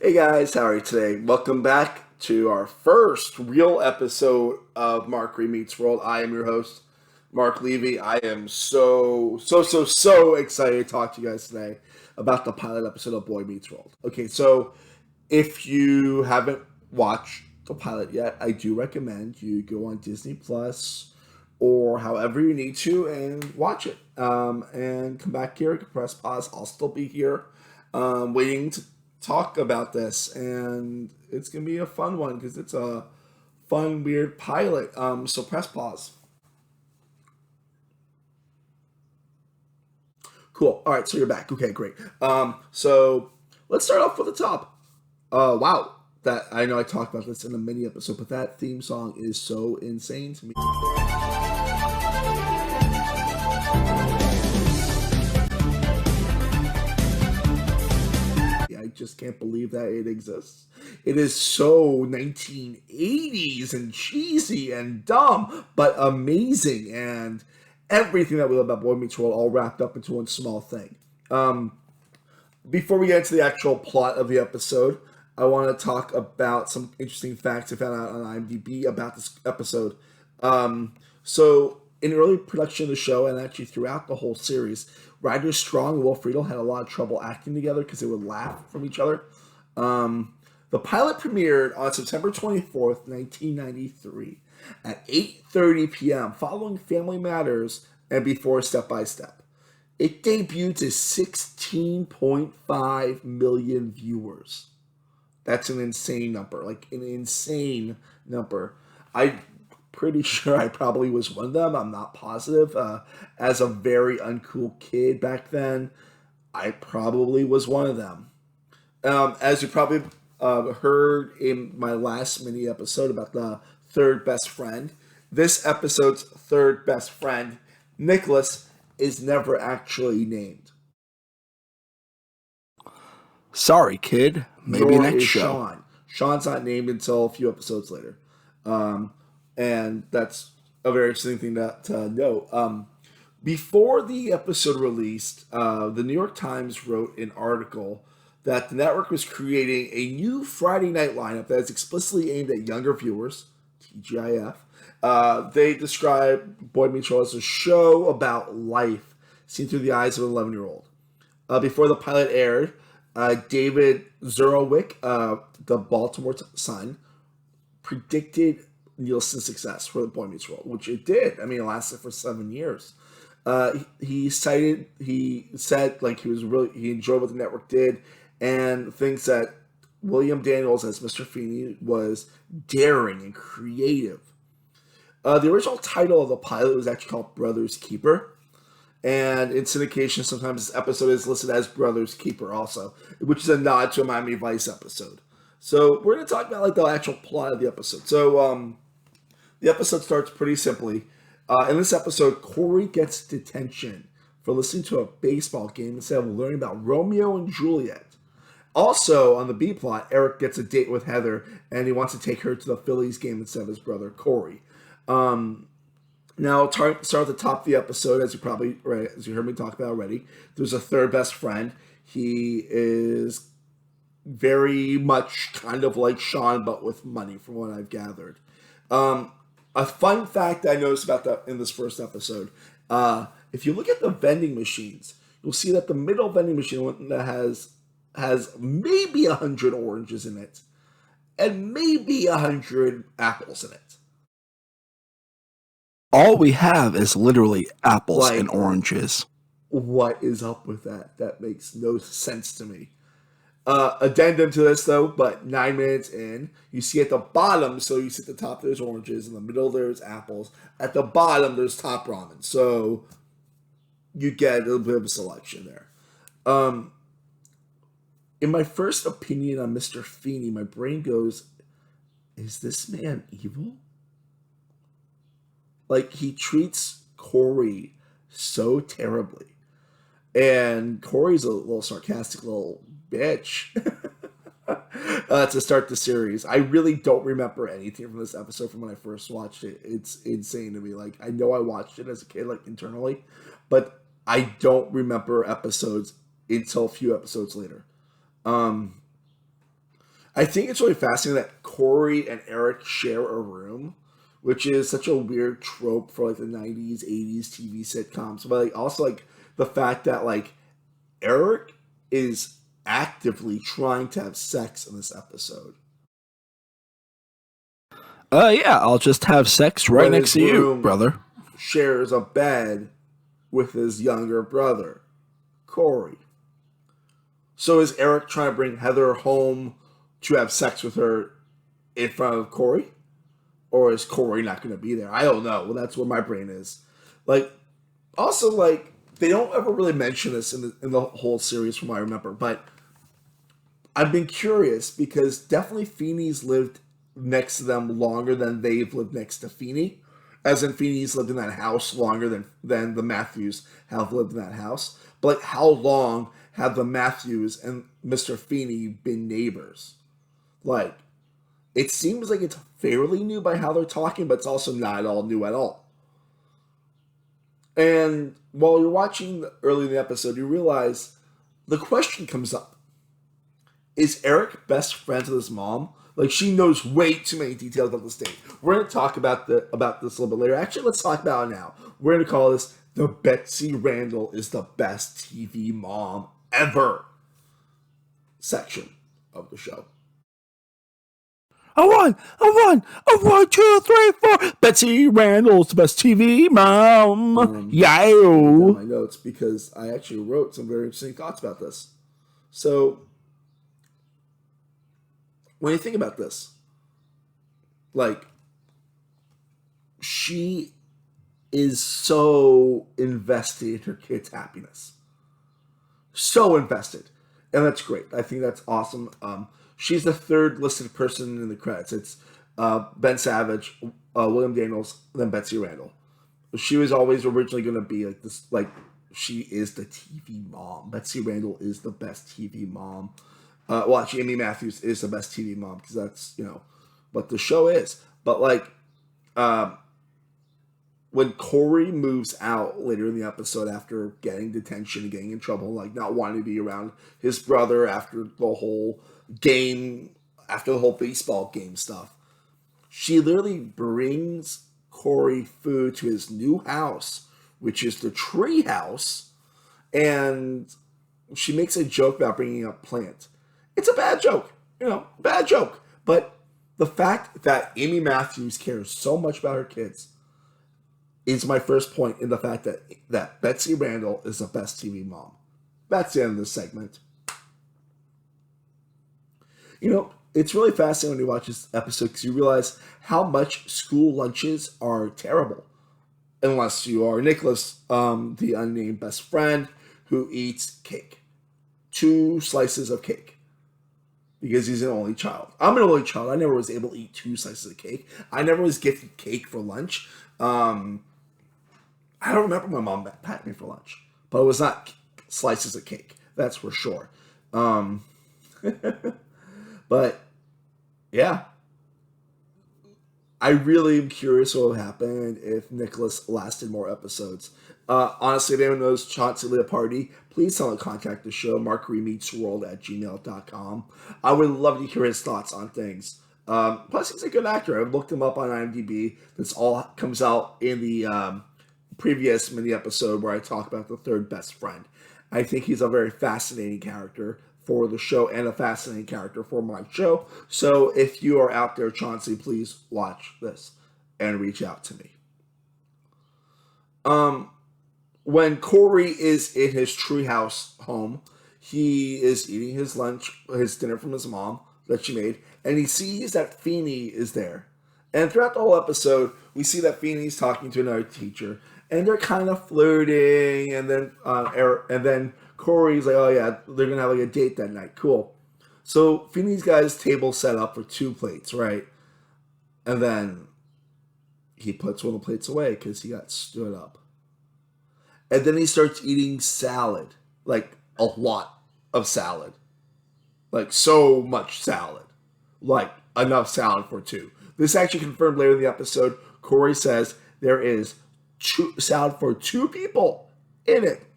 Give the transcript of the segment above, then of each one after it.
Hey guys, how are you today? Welcome back to our first real episode of Mark Remeets World. I am your host, Mark Levy. I am so excited to talk to you guys today about the pilot episode of Boy Meets World. Okay, so if you haven't watched the pilot yet, I do recommend you go on Disney Plus or however you need to and watch it. And come back here, press pause. I'll still be here waiting to talk about this, and it's gonna be a fun one because it's a fun, weird pilot. So press pause. Cool. All right, so you're back. Okay, great. So let's start off with the top. Wow, that I know I talked about this in a mini episode, but that theme song is so insane to me. I just can't believe that it exists. It is so 1980s and cheesy and dumb, but amazing, and everything that we love about Boy Meets World all wrapped up into one small thing. Um, Before we get into the actual plot of the episode, I want to talk about some interesting facts I found out on IMDb about this episode. In early production of the show, and actually throughout the whole series, Ryder Strong and Will Friedle had a lot of trouble acting together because they would laugh from each other. The pilot premiered on September 24th, 1993 at 8:30 p.m. following Family Matters and before Step by Step. It debuted to 16.5 million viewers. That's an insane number, like an insane number. I'm pretty sure I probably was one of them. I'm not positive. As a very uncool kid back then, I probably was one of them. As you probably heard in my last mini episode about the third best friend, this episode's third best friend, Nicholas, is never actually named. Sorry, kid. Maybe Nor next is show. Sean. Sean's not named until a few episodes later. Um, and that's a very interesting thing to note. Before the episode released, the New York Times wrote an article that the network was creating a new Friday night lineup that is explicitly aimed at younger viewers, TGIF. They describe Boy Meets World as a show about life seen through the eyes of an 11-year-old. Before the pilot aired, David Zurowicz, the Baltimore Sun, predicted Nielsen's success for the Boy Meets World, which it did. I mean, it lasted for 7 years. He said like he enjoyed what the network did, and thinks that William Daniels as Mr. Feeney was daring and creative. The original title of the pilot was actually called Brothers Keeper, and in syndication, sometimes this episode is listed as Brothers Keeper also, which is a nod to a Miami Vice episode. So we're going to talk about like the actual plot of the episode. So the episode starts pretty simply. In this episode, Corey gets detention for listening to a baseball game instead of learning about Romeo and Juliet. Also, on the B plot, Eric gets a date with Heather, and he wants to take her to the Phillies game instead of his brother Corey. Now, start at the top of the episode, as you heard me talk about already. There's a third best friend. He is very much kind of like Sean, but with money, from what I've gathered. A fun fact I noticed about that in this first episode: if you look at the vending machines, you'll see that the middle vending machine that has maybe 100 oranges in it, and maybe 100 apples in it. All we have is literally apples Like, and oranges. what is up with that? That makes no sense to me. Addendum to this though, but 9 minutes in, you see at the bottom, so you see at the top there's oranges, in the middle there's apples, at the bottom there's top ramen, so you get a little bit of a selection there. Um, in my first opinion on Mr. Feeney, my brain goes, is this man evil? Like, he treats Corey so terribly. And Corey's a little sarcastic little bitch to start the series. I really don't remember anything from this episode from when I first watched it. It's insane to me. Like, I know I watched it as a kid, like internally, but I don't remember episodes until a few episodes later. Um, I think it's really fascinating that Corey and Eric share a room, which is such a weird trope for like the '90s, '80s TV sitcoms. But like also like the fact that like Eric is actively trying to have sex in this episode. Yeah, I'll just have sex right When next his to you, room brother. shares a bed with his younger brother, Corey. So is Eric trying to bring Heather home to have sex with her in front of Corey? Or is Corey not going to be there? I don't know. Well, that's where my brain is. Like, also, like, they don't ever really mention this in the whole series from what I remember, but I've been curious because definitely Feeney's lived next to them longer than they've lived next to Feeney. As in, Feeney's lived in that house longer than the Matthews have lived in that house. But, like, how long have the Matthews and Mr. Feeney been neighbors? Like, it seems like it's fairly new by how they're talking, but it's also not at all new at all. And while you're watching early in the episode, you realize the question comes up. Is Eric best friends with his mom? Like, she knows way too many details about this date. We're going to talk about this a little bit later. Actually, let's talk about it now. We're going to call this the Betsy Randle is the best TV mom ever section of the show. A one, two, three, four. Betsy Randle's the best TV mom. I down my Yeah. notes because I actually wrote some very interesting thoughts about this. So, when you think about this, like, she is so invested in her kid's happiness. So invested. And that's great. I think that's awesome. She's the third listed person in the credits. It's Ben Savage, William Daniels, then Betsy Randle. She was always originally going to be like this, like, she is the TV mom. Betsy Randle is the best TV mom. Well, actually, Amy Matthews is the best TV mom because that's, what the show is. But, like, when Corey moves out later in the episode after getting detention and getting in trouble, like not wanting to be around his brother after the whole baseball game stuff, she literally brings Corey food to his new house, which is the tree house, and she makes a joke about bringing up plant. It's a bad joke, bad joke. But the fact that Amy Matthews cares so much about her kids is my first point in the fact that Betsy Randle is the best TV mom. That's the end of this segment. It's really fascinating when you watch this episode because you realize how much school lunches are terrible. Unless you are Nicholas, the unnamed best friend, who eats cake. 2 slices of cake. Because he's an only child. I'm an only child. I never was able to eat 2 slices of cake. I never was gifted cake for lunch. I don't remember my mom packing me for lunch. But it was not slices of cake. That's for sure. But, yeah. I really am curious what would happen if Nicholas lasted more episodes. Honestly, if anyone knows Chauncey Leopardi, please tell him to contact the show, markremeetsworld@gmail.com. I would love to hear his thoughts on things. Plus, he's a good actor. I've looked him up on IMDb. This all comes out in the previous mini episode where I talk about the third best friend. I think he's a very fascinating character for the show and a fascinating character for my show. So if you are out there, Chauncey, please watch this and reach out to me. When Corey is in his treehouse home, he is eating his dinner from his mom that she made, and he sees that Feeney is there. And throughout the whole episode, we see that Feeney's talking to another teacher, and they're kind of flirting, and then Corey's like, oh yeah, they're gonna have like a date that night. Cool. So Feeney's got his table set up for 2 plates, right? And then he puts one of the plates away because he got stood up. And then he starts eating salad, like a lot of salad, like so much salad, like enough salad for 2. This actually confirmed later in the episode. Corey says there is salad for 2 people in it.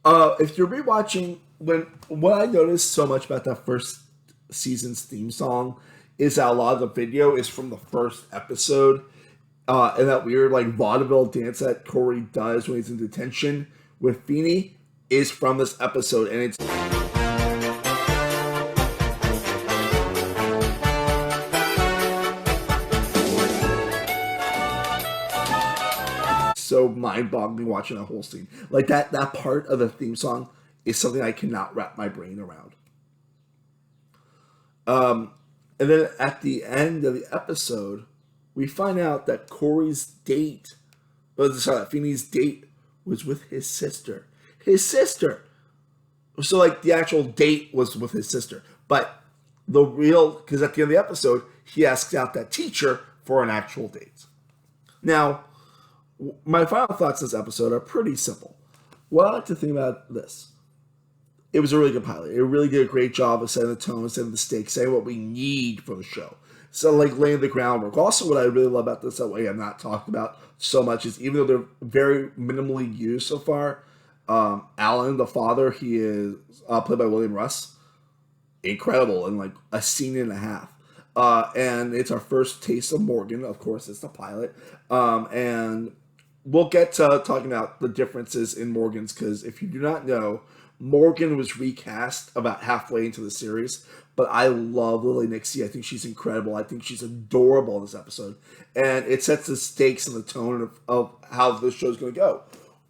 If you're rewatching what I noticed so much about that first season's theme song is that a lot of the video is from the first episode, and that weird like vaudeville dance that Corey does when he's in detention with Feeney is from this episode, and it's so mind-boggling watching that whole scene. Like that part of the theme song is something I cannot wrap my brain around. And then at the end of the episode, we find out that Corey's date, Feeney's date was with his sister. His sister. So like the actual date was with his sister, but because at the end of the episode, he asks out that teacher for an actual date. Now, my final thoughts on this episode are pretty simple. What I like to think about this. It was a really good pilot. It really did a great job of setting the tone, setting the stakes, saying what we need for the show. So, like, laying the groundwork. Also, what I really love about this, that way I'm not talking about so much, is even though they're very minimally used so far, Alan, the father, he is played by William Russ. Incredible in, like, a scene and a half. And it's our first taste of Morgan. Of course, it's the pilot. And we'll get to talking about the differences in Morgan's, because if you do not know, Morgan was recast about halfway into the series, but I love Lily Nixie. I think she's incredible. I think she's adorable in this episode, and it sets the stakes and the tone of how the show's going to go.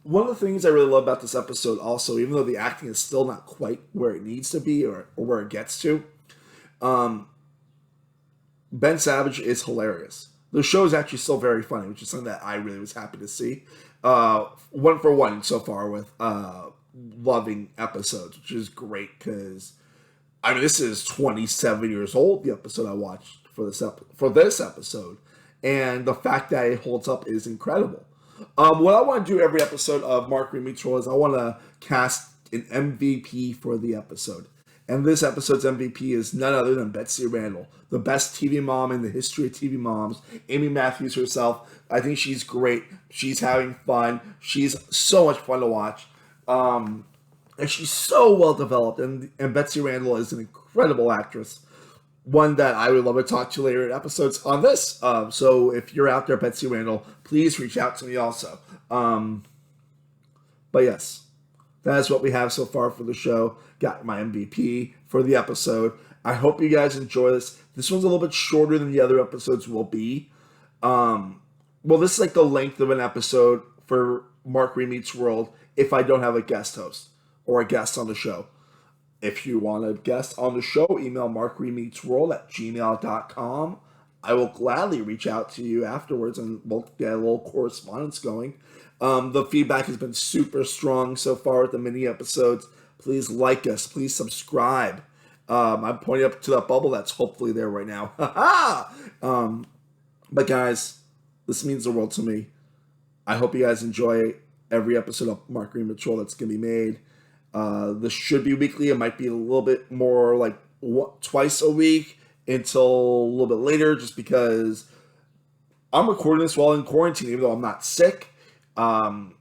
One of the things I really love about this episode also, even though the acting is still not quite where it needs to be or where it gets to, Ben Savage is hilarious. The show is actually still very funny, which is something that I really was happy to see. 1 for 1 so far with loving episodes, which is great because I mean this is 27 years old, the episode I watched for this episode, and the fact that it holds up is incredible. What I want to do every episode of Mark Remeets World is I want to cast an MVP for the episode, and this episode's MVP is none other than Betsy Randle, the best TV mom in the history of TV moms. Amy Matthews herself. I think she's great. She's having fun. She's so much fun to watch. And she's so well developed, and Betsy Randle is an incredible actress, one that I would love to talk to later in episodes on this. So if you're out there, Betsy Randle, please reach out to me also. But yes, that is what we have so far for the show. Got my MVP for the episode. I hope you guys enjoy this. This one's a little bit shorter than the other episodes will be. Well, this is like the length of an episode for Mark Remeets World if I don't have a guest host or a guest on the show. If you want a guest on the show, email markremeetsworld@gmail.com. I will gladly reach out to you afterwards and we'll get a little correspondence going. The feedback has been super strong so far with the mini episodes. Please like us. Please subscribe. I'm pointing up to that bubble that's hopefully there right now. But guys, this means the world to me. I hope you guys enjoy every episode of Mark Remeets World that's going to be made. This should be weekly. It might be a little bit more like twice a week until a little bit later, just because I'm recording this while in quarantine, even though I'm not sick. I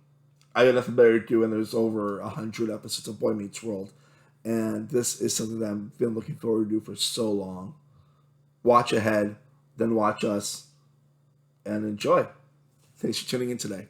got nothing better to do, and there's over 100 episodes of Boy Meets World. And this is something that I've been looking forward to do for so long. Watch ahead, then watch us, and enjoy. Thanks for tuning in today.